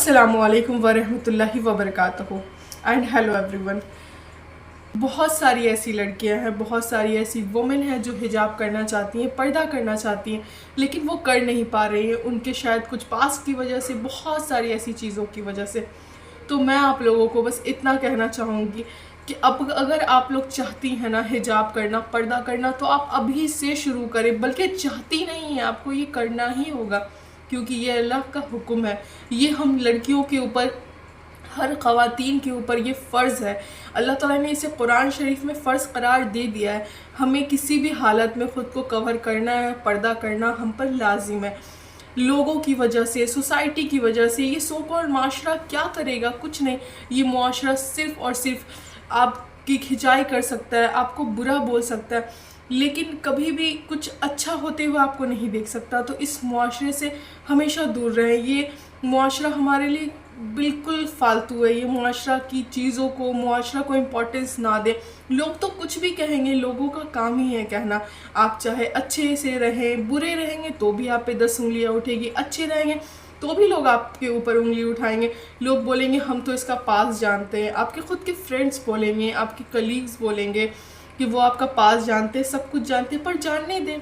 अस्सलामु अलैकुम वरहमतुल्लाहि वबरकातुहू एंड हेलो एवरीवन। बहुत सारी ऐसी लड़कियां हैं, बहुत सारी ऐसी वुमेन हैं जो हिजाब करना चाहती हैं, पर्दा करना चाहती हैं, लेकिन वो कर नहीं पा रही हैं। उनके शायद कुछ पास्ट की वजह से, बहुत सारी ऐसी चीज़ों की वजह से। तो मैं आप लोगों को बस इतना कहना चाहूँगी कि अब अगर आप लोग चाहती हैं ना हिजाब करना, पर्दा करना, तो आप अभी से शुरू करें। बल्कि चाहती नहीं है, आपको ये करना ही होगा, क्योंकि ये अल्लाह का हुक्म है। ये हम लड़कियों के ऊपर, हर ख़वातीन के ऊपर ये फ़र्ज़ है। अल्लाह ताला ने इसे कुरान शरीफ में फ़र्ज़ करार दे दिया है। हमें किसी भी हालत में ख़ुद को कवर करना है, पर्दा करना हम पर लाजिम है। लोगों की वजह से, सोसाइटी की वजह से, ये सो कॉल्ड माशरा क्या करेगा? कुछ नहीं। ये मुआशरा सिर्फ़ और सिर्फ आपकी खिंचाई कर सकता है, आपको बुरा बोल सकता है, लेकिन कभी भी कुछ अच्छा होते हुए आपको नहीं देख सकता। तो इस मुआशरे से हमेशा दूर रहें। ये मुआशरा हमारे लिए बिल्कुल फालतू है। ये मुआशरा की चीज़ों को, मुआशरा को इम्पोर्टेंस ना दें। लोग तो कुछ भी कहेंगे, लोगों का काम ही है कहना। आप चाहे अच्छे से रहें, बुरे रहेंगे तो भी आप पे 10 उंगलियां उठेगी, अच्छे रहेंगे तो भी लोग आपके ऊपर उंगली उठाएंगे। लोग बोलेंगे हम तो इसका पास जानते हैं। आपके खुद के फ्रेंड्स बोलेंगे, आपके कलीग्स बोलेंगे कि वो आपका पास जानते हैं, सब कुछ जानते हैं, पर जानने दें।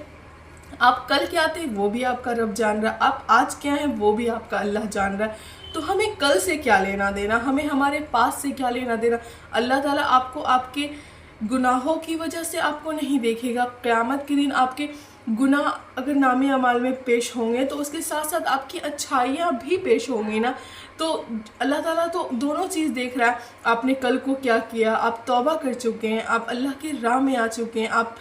आप कल क्या थे वो भी आपका रब जान रहा है, आप आज क्या हैं वो भी आपका अल्लाह जान रहा है। तो हमें कल से क्या लेना देना, हमें हमारे पास से क्या लेना देना। अल्लाह ताला आपको आपके गुनाहों की वजह से आपको नहीं देखेगा। क़यामत के दिन आपके गुनाह अगर नामे अमाल में पेश होंगे तो उसके साथ साथ आपकी अच्छाइयाँ भी पेश होंगी ना। तो अल्लाह ताला तो दोनों चीज़ देख रहा है। आपने कल को क्या किया, आप तौबा कर चुके हैं, आप अल्लाह की राह में आ चुके हैं, आप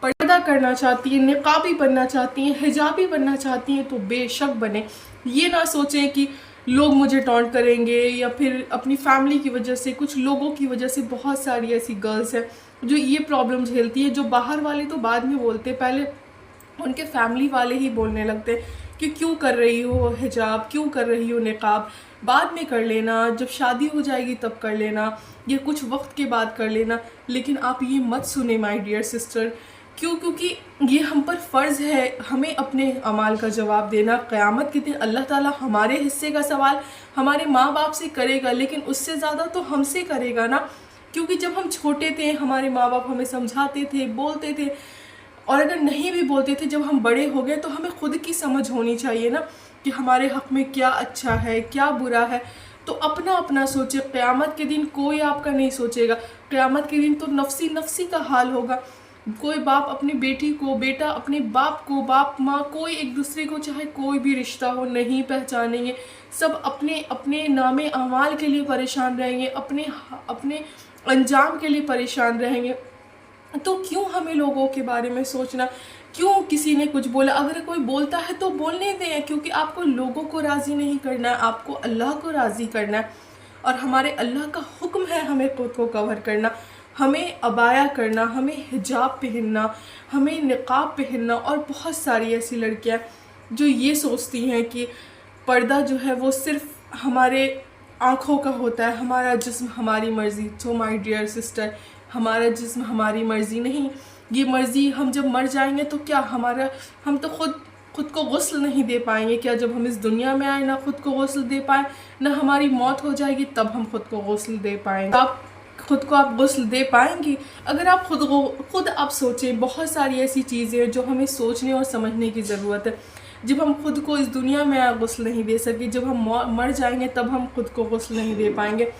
पर्दा करना चाहती हैं, निकाबी बनना चाहती हैं, हिजाबी बनना चाहती हैं, तो बेशक बने। ये ना सोचें कि लोग मुझे टॉन्ट करेंगे, या फिर अपनी फैमिली की वजह से, कुछ लोगों की वजह से। बहुत सारी ऐसी गर्ल्स हैं जो ये प्रॉब्लम झेलती है। जो बाहर वाले तो बाद में बोलते, पहले उनके फैमिली वाले ही बोलने लगते कि क्यों कर रही हो हिजाब, क्यों कर रही हो निकाब, बाद में कर लेना, जब शादी हो जाएगी तब कर लेना, या कुछ वक्त के बाद कर लेना। लेकिन आप ये मत सुने माय डियर सिस्टर। क्यों? क्योंकि ये हम पर फ़र्ज़ है, हमें अपने अमाल का जवाब देना। क़यामत के दिन अल्लाह ताला हमारे हिस्से का सवाल हमारे माँ बाप से करेगा, लेकिन उससे ज़्यादा तो हमसे करेगा ना। क्योंकि जब हम छोटे थे, हमारे माँ बाप हमें समझाते थे, बोलते थे, और अगर नहीं भी बोलते थे, जब हम बड़े हो गए तो हमें खुद की समझ होनी चाहिए ना कि हमारे हक़ में क्या अच्छा है, क्या बुरा है। तो अपना अपना सोचे। क़यामत के दिन कोई आपका नहीं सोचेगा। क़यामत के दिन तो नफ्सी नफ्सी का हाल होगा। कोई बाप अपनी बेटी को, बेटा अपने बाप को, बाप माँ, कोई एक दूसरे को, चाहे कोई भी रिश्ता हो, नहीं पहचानेंगे। सब अपने अपने नामे अमाल के लिए परेशान रहेंगे, अपने अपने अंजाम के लिए परेशान रहेंगे। तो क्यों हमें लोगों के बारे में सोचना? क्यों किसी ने कुछ बोला? अगर कोई बोलता है तो बोलने दें, क्योंकि आपको लोगों को राज़ी नहीं करना है, आपको अल्लाह को राज़ी करना है। और हमारे अल्लाह का हुक्म है हमें खुद को कवर करना, हमें अबाया करना, हमें हिजाब पहनना, हमें निकाब पहनना। और बहुत सारी ऐसी लड़कियां जो ये सोचती हैं कि पर्दा जो है वो सिर्फ हमारे आँखों का होता है, हमारा जिस्म हमारी मर्ज़ी। तो माय डियर सिस्टर, हमारा जिस्म हमारी मर्ज़ी नहीं। ये मर्ज़ी हम जब मर जाएंगे तो क्या हम तो खुद को गुस्ल नहीं दे पाएंगे क्या? जब हम इस दुनिया में आए, ना खुद को गुस्ल दे पाए, ना हमारी मौत हो जाएगी तब हम खुद को गुस्ल दे पाएंगे। आप खुद को आप गुस्ल दे पाएंगी? अगर आप खुद आप सोचें। बहुत सारी ऐसी चीज़ें हैं जो हमें सोचने और समझने की ज़रूरत है। जब हम खुद को इस दुनिया में गुस्ल नहीं दे सके, जब हम मर जाएंगे तब हम खुद को गुस्ल नहीं दे पाएंगे।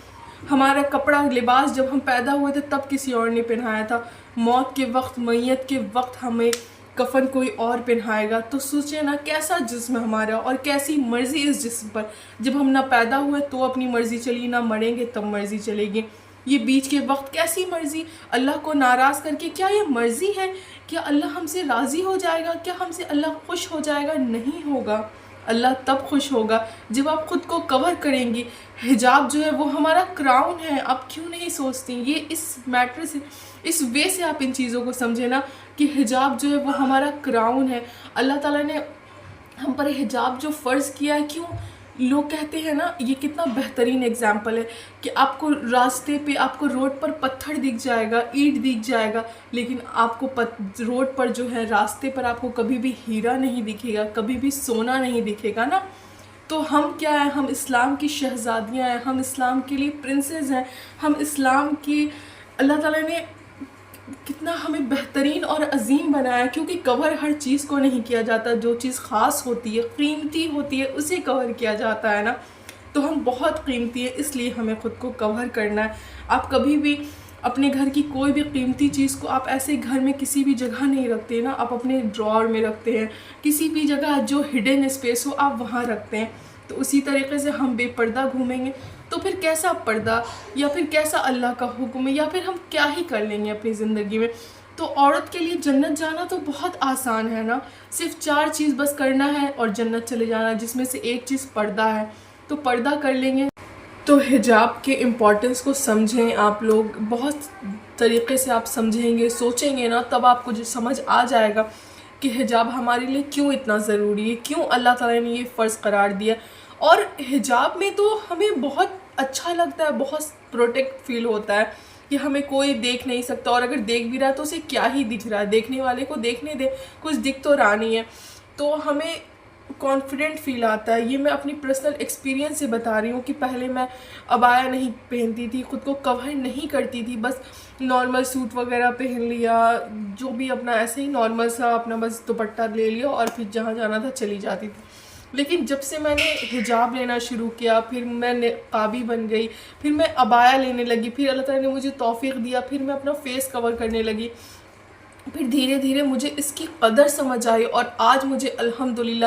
हमारा कपड़ा लिबास जब हम पैदा हुए थे तब किसी और ने पहनाया था। मौत के वक्त, मैयत के वक्त हमें कफन कोई और पहनाएगा। तो सोचें ना कैसा जिस्म हमारा और कैसी मर्ज़ी इस जिस्म पर। जब हम ना पैदा हुए तो अपनी मर्ज़ी चली, ना मरेंगे तब मर्ज़ी चलेगी। ये बीच के वक्त कैसी मर्ज़ी? अल्लाह को नाराज़ करके क्या ये मर्ज़ी है? क्या अल्लाह हमसे राज़ी हो जाएगा? क्या हमसे अल्लाह खुश हो जाएगा? नहीं होगा। अल्लाह तब खुश होगा जब आप खुद को कवर करेंगी। हिजाब जो है वो हमारा क्राउन है। आप क्यों नहीं सोचती? ये इस मैटर से, इस वे से आप इन चीज़ों को समझे ना कि हिजाब जो है वो हमारा क्राउन है। अल्लाह ताला ने हम पर हिजाब जो फ़र्ज़ किया है, क्यों? लोग कहते हैं ना, ये कितना बेहतरीन एग्जाम्पल है कि आपको रास्ते पे, आपको रोड पर पत्थर दिख जाएगा, ईंट दिख जाएगा, लेकिन आपको रोड पर जो है, रास्ते पर आपको कभी भी हीरा नहीं दिखेगा, कभी भी सोना नहीं दिखेगा ना। تو ہم کیا ہیں؟ ہم اسلام کی شہزادیاں ہیں، ہم اسلام کے لیے پرنسز ہیں، ہم اسلام کی اللہ تعالیٰ نے کتنا ہمیں بہترین اور عظیم بنایا ہے، کیونکہ کور ہر چیز کو نہیں کیا جاتا، جو چیز خاص ہوتی ہے، قیمتی ہوتی ہے، اسے کور کیا جاتا ہے نا. تو ہم بہت قیمتی ہیں، اس لیے ہمیں خود کو کور کرنا ہے. آپ کبھی بھی اپنے گھر کی کوئی بھی قیمتی چیز کو آپ ایسے گھر میں کسی بھی جگہ نہیں رکھتے نا، آپ اپنے ڈراور میں رکھتے ہیں، کسی بھی جگہ جو ہڈن اسپیس ہو آپ وہاں رکھتے ہیں. تو اسی طریقے سے ہم بے پردہ گھومیں گے تو پھر کیسا پردہ یا پھر کیسا اللہ کا حکم ہے، یا پھر ہم کیا ہی کر لیں گے اپنی زندگی میں. تو عورت کے لیے جنت جانا تو بہت آسان ہے نا، صرف 4 چیز بس کرنا ہے اور جنت چلے جانا، جس میں سے ایک چیز پردہ ہے. تو پردہ کر لیں گے تو حجاب کے امپورٹنس کو سمجھیں. آپ لوگ بہت طریقے سے آپ سمجھیں گے، سوچیں گے نا، تب آپ کو جو سمجھ آ جائے گا کہ حجاب ہمارے لیے کیوں اتنا ضروری ہے، کیوں اللہ تعالیٰ نے یہ فرض قرار دیا. اور حجاب میں تو ہمیں بہت اچھا لگتا ہے، بہت پروٹیکٹ فیل ہوتا ہے کہ ہمیں کوئی دیکھ نہیں سکتا، اور اگر دیکھ بھی رہا ہے تو اسے کیا ہی دکھ رہا ہے، دیکھنے والے کو دیکھنے دے، کچھ دکھ تو رہا نہیں ہے. تو ہمیں کانفیڈنٹ فیل آتا ہے. یہ میں اپنی پرسنل ایکسپیرینس سے بتا رہی ہوں کہ پہلے میں عبایا نہیں پہنتی تھی، خود کو کور نہیں کرتی تھی، بس نارمل سوٹ وغیرہ پہن لیا، جو بھی اپنا ایسے ہی نارمل سا اپنا بس دوپٹہ لے لیا اور پھر جہاں جانا تھا چلی جاتی تھی. لیکن جب سے میں نے حجاب لینا شروع کیا، پھر میں نقابی بن گئی، پھر میں عبایا لینے لگی، پھر اللہ تعالیٰ نے مجھے توفیق دیا، پھر میں اپنا فیس کور کرنے لگی، پھر دھیرے دھیرے مجھے اس کی قدر سمجھ آئی، اور آج مجھے الحمدللہ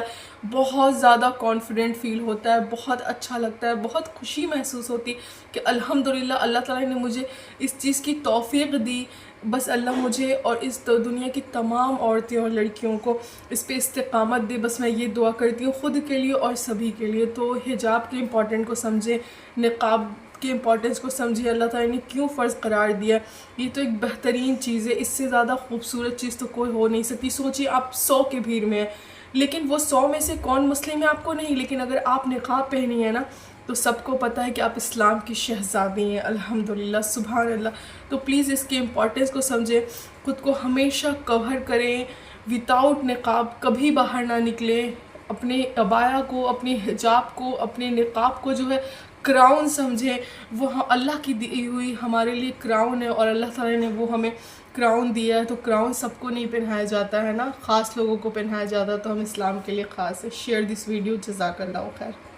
بہت زیادہ کانفیڈنٹ فیل ہوتا ہے، بہت اچھا لگتا ہے، بہت خوشی محسوس ہوتی کہ الحمدللہ اللہ تعالیٰ نے مجھے اس چیز کی توفیق دی. بس اللہ مجھے اور اس دنیا کی تمام عورتیں اور لڑکیوں کو اس پہ استقامت دے. بس میں یہ دعا کرتی ہوں خود کے لیے اور سبھی کے لیے. تو حجاب کے امپورٹنٹ کو سمجھیں، نقاب کے امپورٹنس کو سمجھیں، اللہ تعالیٰ نے کیوں فرض قرار دیا. یہ تو ایک بہترین چیز ہے، اس سے زیادہ خوبصورت چیز تو کوئی ہو نہیں سکتی. سوچیے آپ 100 کے بھیڑ میں ہیں، لیکن وہ 100 میں سے کون مسلم ہے آپ کو نہیں، لیکن اگر آپ نقاب پہنی ہے نا تو سب کو پتہ ہے کہ آپ اسلام کی شہزادی ہیں. الحمدللہ، سبحان اللہ. تو پلیز اس کے امپورٹنس کو سمجھیں، خود کو ہمیشہ کور کریں، وداؤٹ نقاب کبھی باہر نہ نکلیں. اپنے عبایا کو، اپنے حجاب کو، اپنے نقاب کو جو ہے کراؤن سمجھیں. وہ اللہ کی دی ہوئی ہمارے لیے کراؤن ہے، اور اللہ تعالیٰ نے وہ ہمیں کراؤن دیا ہے. تو کراؤن سب کو نہیں پہنایا جاتا ہے نا، خاص لوگوں کو پہنایا جاتا ہے. تو ہم اسلام کے لیے خاص ہے. Share this video. جزاک اللہ خیر.